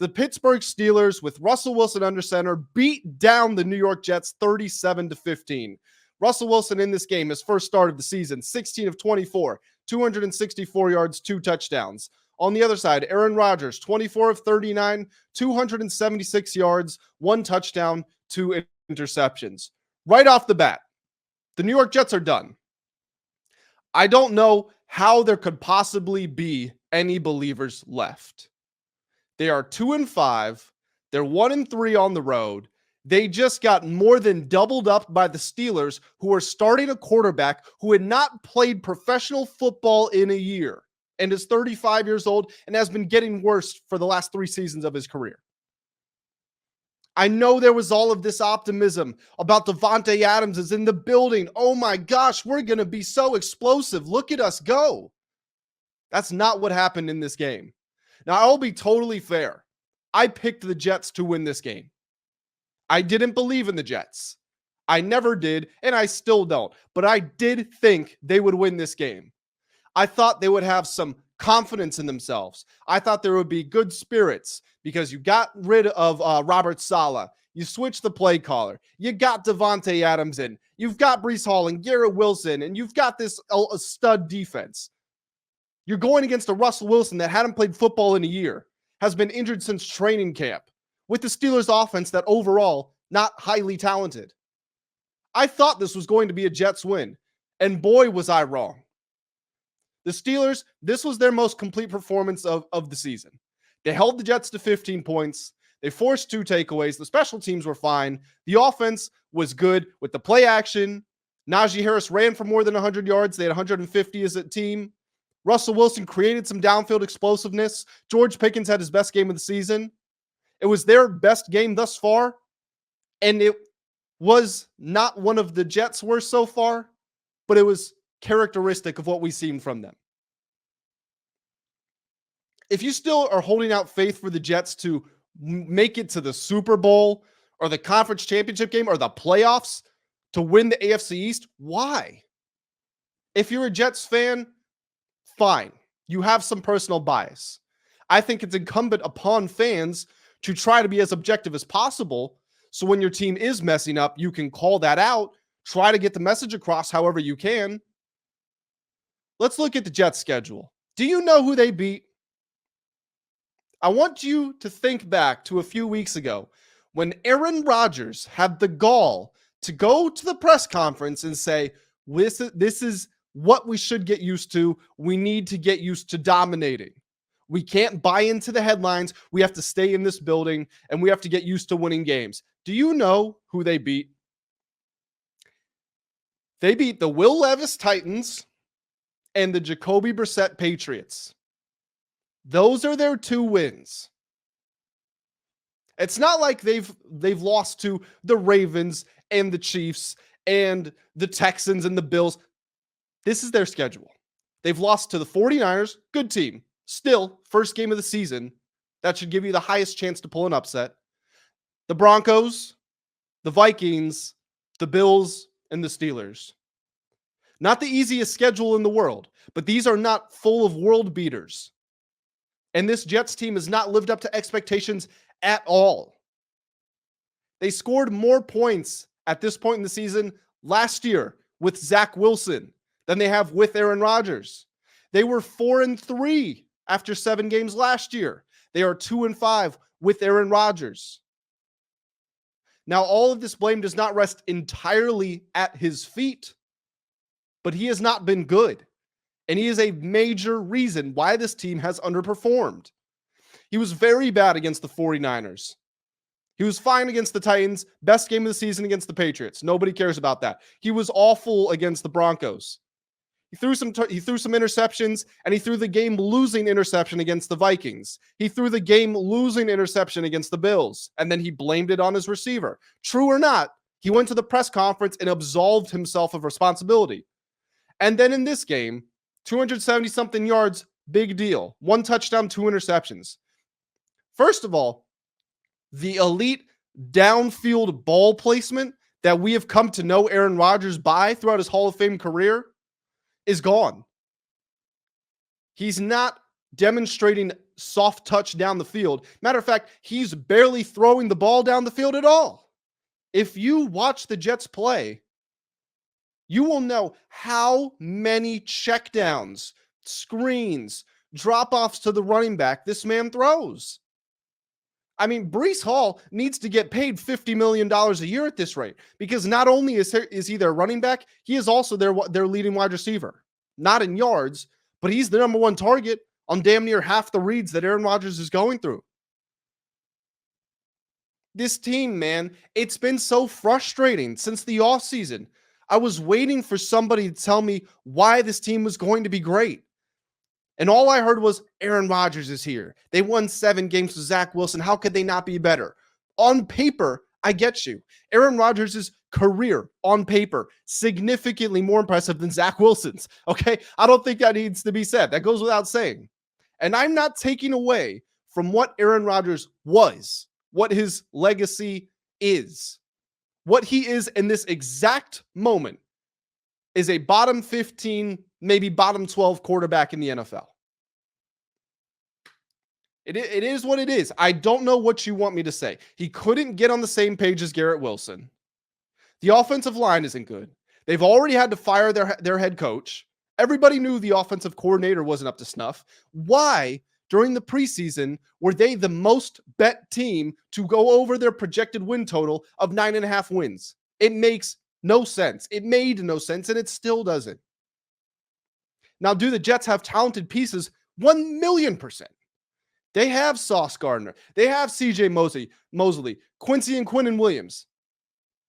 The Pittsburgh Steelers, with Russell Wilson under center, beat down the New York Jets 37-15. Russell Wilson in this game, his first start of the season, 16 of 24, 264 yards, 2 touchdowns. On the other side, Aaron Rodgers, 24 of 39, 276 yards, 1 touchdown, 2 interceptions. Right off the bat, the New York Jets are done. I don't know how there could possibly be any believers left. They are 2-5. They're 1-3 on the road. They just got more than doubled up by the Steelers, who are starting a quarterback who had not played professional football in a year and is 35 years old and has been getting worse for the last 3 seasons of his career. I know there was all of this optimism about Davante Adams is in the building. Oh my gosh, we're going to be so explosive. Look at us go. That's not what happened in this game. Now, I'll be totally fair. I picked the Jets to win this game. I didn't believe in the Jets. I never did, and I still don't. But I did think they would win this game. I thought they would have some confidence in themselves. I thought there would be good spirits because you got rid of Robert Saleh. You switched the play caller. You got Davante Adams in. You've got Breece Hall and Garrett Wilson, and you've got this a stud defense. You're going against a Russell Wilson that hadn't played football in a year, has been injured since training camp, with the Steelers offense that overall not highly talented. I thought this was going to be a Jets win, and boy, was I wrong. The Steelers, this was their most complete performance of the season. They held the Jets to 15 points. They forced 2 takeaways. The special teams were fine. The offense was good with the play action. Najee Harris ran for more than 100 yards. They had 150 as a team. Russell Wilson created some downfield explosiveness. George Pickens had his best game of the season. It was their best game thus far, and it was not one of the Jets' worst so far, but it was characteristic of what we've seen from them. If you still are holding out faith for the Jets to make it to the Super Bowl or the conference championship game or the playoffs to win the AFC East, why? If you're a Jets fan, fine. You have some personal bias. I think it's incumbent upon fans to try to be as objective as possible. So when your team is messing up, you can call that out, try to get the message across however you can. Let's look at the Jets schedule. Do you know who they beat? I want you to think back to a few weeks ago when Aaron Rodgers had the gall to go to the press conference and say, this is what we should get used to. We need to get used to dominating. We can't buy into the headlines. We have to stay in this building, and we have to get used to winning games. Do you know who they beat? They beat the Will Levis Titans and the Jacoby Brissett Patriots. Those are their 2 wins. It's not like they've lost to the Ravens and the Chiefs and the Texans and the Bills. This is their schedule. They've lost to the 49ers, good team. Still, first game of the season. That should give you the highest chance to pull an upset. The Broncos, the Vikings, the Bills, and the Steelers. Not the easiest schedule in the world, but these are not full of world beaters. And this Jets team has not lived up to expectations at all. They scored more points at this point in the season last year with Zach Wilson than they have with Aaron Rodgers. They were 4-3 after 7 games last year. They are 2-5 with Aaron Rodgers. Now, all of this blame does not rest entirely at his feet, but he has not been good. And he is a major reason why this team has underperformed. He was very bad against the 49ers. He was fine against the Titans. Best game of the season against the Patriots. Nobody cares about that. He was awful against the Broncos. He threw some interceptions, and he threw the game-losing interception against the Vikings. He threw the game-losing interception against the Bills, and then he blamed it on his receiver. True or not, he went to the press conference and absolved himself of responsibility. And then in this game, 270-something yards, big deal. 1 touchdown, 2 interceptions. First of all, the elite downfield ball placement that we have come to know Aaron Rodgers by throughout his Hall of Fame career is gone. He's not demonstrating soft touch down the field. Matter of fact, he's barely throwing the ball down the field at all. If you watch the Jets play, you will know how many checkdowns, screens, drop-offs to the running back this man throws. I mean, Breece Hall needs to get paid $50 million a year at this rate, because not only is he their running back, he is also their leading wide receiver. Not in yards, but he's the number one target on damn near half the reads that Aaron Rodgers is going through. This team, man, it's been so frustrating since the offseason. I was waiting for somebody to tell me why this team was going to be great. And all I heard was Aaron Rodgers is here. They won 7 games with Zach Wilson. How could they not be better? On paper, I get you. Aaron Rodgers' career on paper, significantly more impressive than Zach Wilson's. Okay? I don't think that needs to be said. That goes without saying. And I'm not taking away from what Aaron Rodgers was, what his legacy is. What he is in this exact moment is a bottom 15, maybe bottom 12 quarterback in the NFL. It is what it is. I don't know what you want me to say. He couldn't get on the same page as Garrett Wilson. The offensive line isn't good. They've already had to fire their head coach. Everybody knew the offensive coordinator wasn't up to snuff. Why, during the preseason, were they the most bet team to go over their projected win total of 9.5 wins? It makes no sense. It made no sense, and it still doesn't. Now, do the Jets have talented pieces? 1,000,000%. They have Sauce Gardner. They have CJ Mosley, Quincy and Quinnen Williams.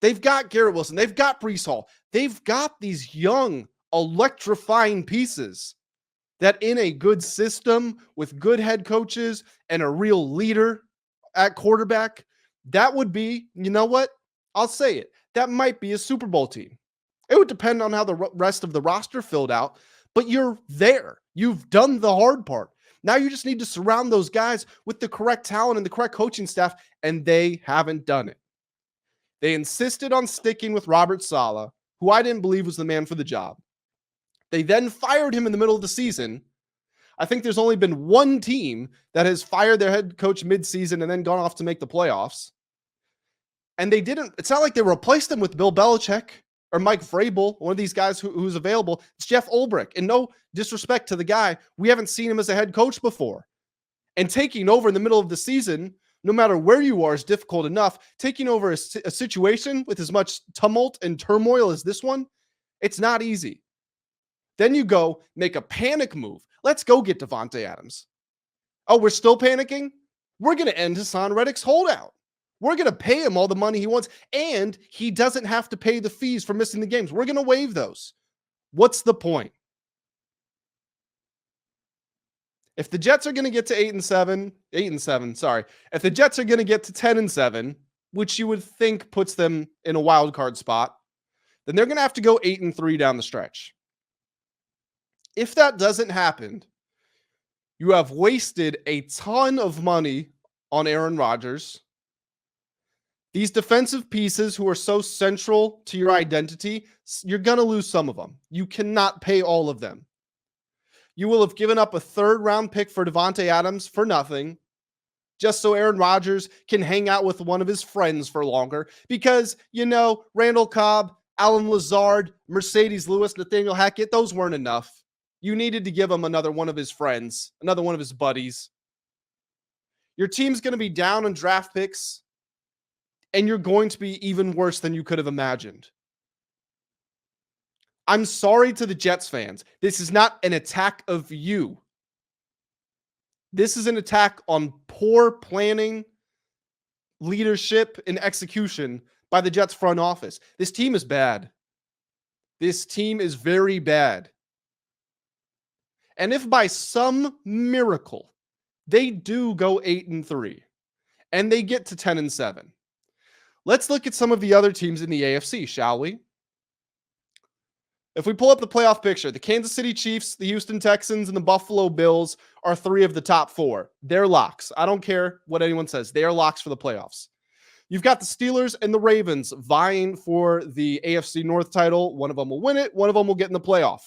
They've got Garrett Wilson. They've got Breece Hall. They've got these young, electrifying pieces that in a good system with good head coaches and a real leader at quarterback, that would be, you know what? I'll say it. That might be a Super Bowl team. It would depend on how the rest of the roster filled out, but you're there. You've done the hard part. Now you just need to surround those guys with the correct talent and the correct coaching staff, and they haven't done it. They insisted on sticking with Robert Saleh, who I didn't believe was the man for the job. They then fired him in the middle of the season. I think there's only been one team that has fired their head coach mid-season and then gone off to make the playoffs. And they didn't, it's not like they replaced him with Bill Belichick or Mike Vrabel, one of these guys who's available. It's Jeff Ulbrich. And no disrespect to the guy, we haven't seen him as a head coach before. And taking over in the middle of the season, no matter where you are, is difficult enough. Taking over a situation with as much tumult and turmoil as this one, it's not easy. Then you go make a panic move. Let's go get Davante Adams. Oh, we're still panicking? We're going to end Hassan Reddick's holdout. We're going to pay him all the money he wants, and he doesn't have to pay the fees for missing the games. We're going to waive those. What's the point? If the Jets are going to get to 8-7, if the Jets are going to get to 10-7, which you would think puts them in a wild card spot, then they're going to have to go 8-3 down the stretch. If that doesn't happen, you have wasted a ton of money on Aaron Rodgers. These defensive pieces who are so central to your identity, you're going to lose some of them. You cannot pay all of them. You will have given up a 3rd-round pick for Davante Adams for nothing, just so Aaron Rodgers can hang out with one of his friends for longer. Because, Randall Cobb, Alan Lazard, Mercedes Lewis, Nathaniel Hackett, those weren't enough. You needed to give him another one of his friends, another one of his buddies. Your team's going to be down on draft picks, and you're going to be even worse than you could have imagined. I'm sorry to the Jets fans. This is not an attack of you. This is an attack on poor planning, leadership, and execution by the Jets front office. This team is bad. This team is very bad. And if by some miracle they do go 8-3 and they get to 10-7, let's look at some of the other teams in the AFC, shall we? If we pull up the playoff picture, the Kansas City Chiefs, the Houston Texans, and the Buffalo Bills are 3 of the top 4. They're locks. I don't care what anyone says. They are locks for the playoffs. You've got the Steelers and the Ravens vying for the AFC North title. One of them will win it. One of them will get in the playoff.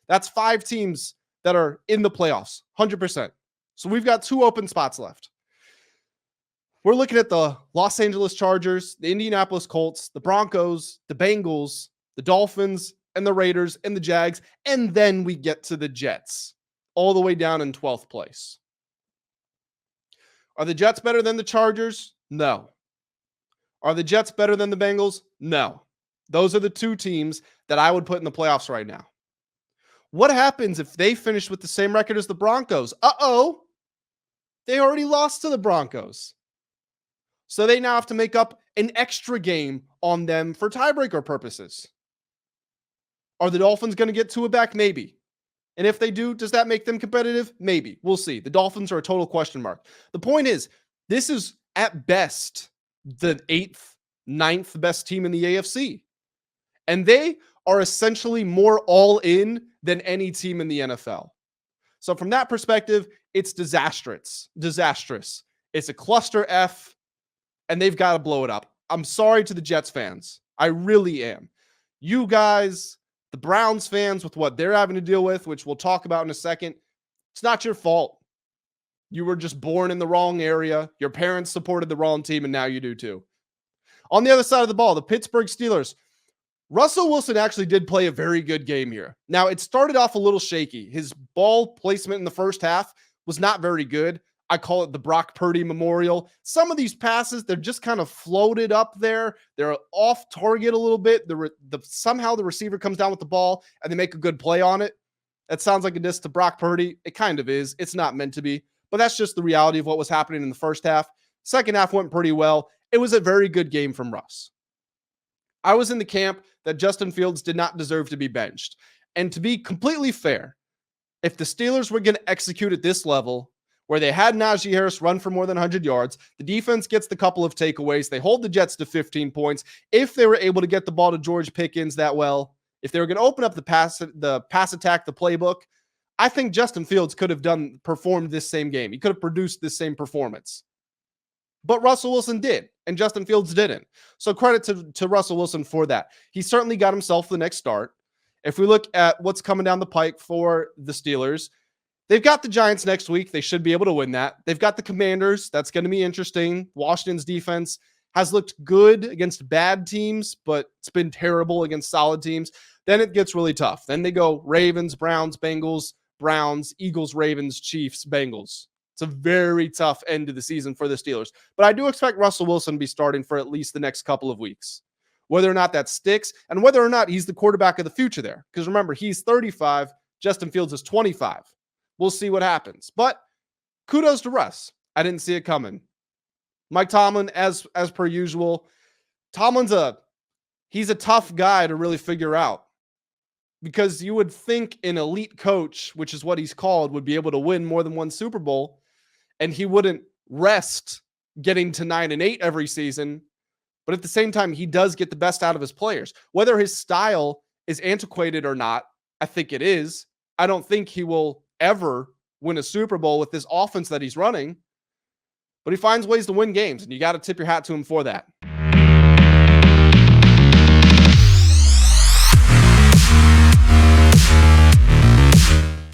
That's 5 teams that are in the playoffs, 100%. So we've got 2 open spots left. We're looking at the Los Angeles Chargers, the Indianapolis Colts, the Broncos, the Bengals, the Dolphins, and the Raiders, and the Jags, and then we get to the Jets, all the way down in 12th place. Are the Jets better than the Chargers? No. Are the Jets better than the Bengals? No. Those are the 2 teams that I would put in the playoffs right now. What happens if they finish with the same record as the Broncos? Uh-oh. They already lost to the Broncos. So they now have to make up an extra game on them for tiebreaker purposes. Are the Dolphins going to get Tua back? Maybe. And if they do, does that make them competitive? Maybe. We'll see. The Dolphins are a total question mark. The point is, this is at best the 8th, 9th best team in the AFC. And they are essentially more all in than any team in the NFL. So from that perspective, it's disastrous. It's a cluster F, and they've got to blow it up. I'm sorry to the Jets fans. I really am. You guys, the Browns fans, with what they're having to deal with, which we'll talk about in a second, it's not your fault. You were just born in the wrong area. Your parents supported the wrong team, and now you do too. On the other side of the ball, the Pittsburgh Steelers. Russell Wilson actually did play a very good game here. Now, it started off a little shaky. His ball placement in the first half was not very good. I call it the Brock Purdy Memorial. Some of these passes, they're just kind of floated up there. They're off target a little bit. Somehow the receiver comes down with the ball and they make a good play on it. That sounds like a diss to Brock Purdy. It kind of is. It's not meant to be. But that's just the reality of what was happening in the first half. Second half went pretty well. It was a very good game from Russ. I was in the camp that Justin Fields did not deserve to be benched. And to be completely fair, if the Steelers were going to execute at this level, where they had Najee Harris run for more than 100 yards, the defense gets the couple of takeaways, they hold the Jets to 15 points. If they were able to get the ball to George Pickens that well, if they were going to open up the pass attack, the playbook, I think Justin Fields could have performed this same game. He could have produced this same performance. But Russell Wilson did, and Justin Fields didn't. So credit to Russell Wilson for that. He certainly got himself the next start. If we look at what's coming down the pike for the Steelers, they've got the Giants next week. They should be able to win that. They've got the Commanders. That's going to be interesting. Washington's defense has looked good against bad teams, but it's been terrible against solid teams. Then it gets really tough. Then they go Ravens, Browns, Bengals, Browns, Eagles, Ravens, Chiefs, Bengals. It's a very tough end to the season for the Steelers. But I do expect Russell Wilson to be starting for at least the next couple of weeks. Whether or not that sticks, and whether or not he's the quarterback of the future there. Because remember, he's 35, Justin Fields is 25. We'll see what happens. But kudos to Russ. I didn't see it coming. Mike Tomlin, as per usual, he's a tough guy to really figure out. Because you would think an elite coach, which is what he's called, would be able to win more than one Super Bowl, and he wouldn't rest getting to 9-8 every season. But at the same time, he does get the best out of his players. Whether his style is antiquated or not, I think it is. I don't think he will ever win a Super Bowl with this offense that he's running. But he finds ways to win games, and you got to tip your hat to him for that.